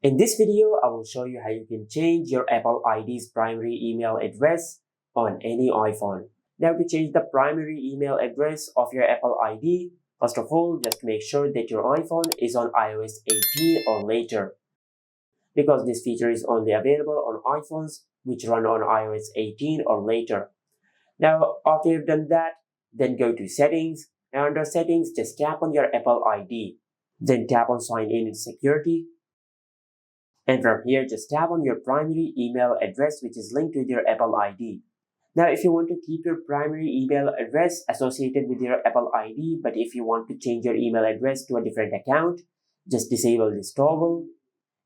In this video, I will show you how you can change your Apple ID's primary email address on any iPhone. Now, to change the primary email address of your Apple ID, first of all, just make sure that your iPhone is on iOS 18 or later, because this feature is only available on iPhones which run on iOS 18 or later. Now, after you've done that, then go to Settings, and under Settings, just tap on your Apple ID. Then tap on Sign In and Security. And from here, just tap on your primary email address which is linked with your Apple ID. Now, if you want to keep your primary email address associated with your Apple ID, but if you want to change your email address to a different account, just disable this toggle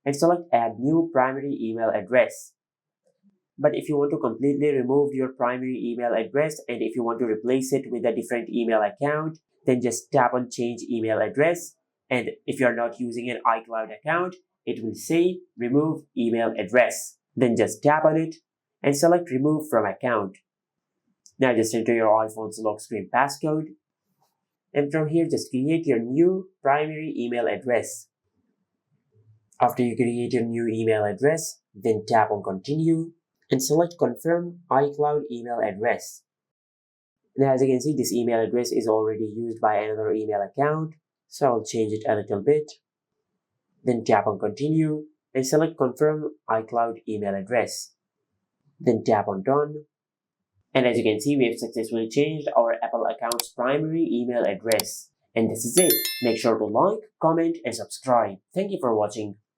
and select Add New Primary Email Address. But if you want to completely remove your primary email address and if you want to replace it with a different email account, then just tap on Change Email Address. And if you're not using an iCloud account, it will say Remove Email Address. Then just tap on it and select Remove from Account. Now just enter your iPhone's lock screen passcode. And from here, just create your new primary email address. After you create your new email address, then tap on Continue and select Confirm iCloud email address. Now, as you can see, this email address is already used by another email account, so I'll change it a little bit. Then tap on Continue and select Confirm iCloud email address. Then tap on Done. And as you can see, we have successfully changed our Apple account's primary email address. And this is it. Make sure to like, comment, and subscribe. Thank you for watching.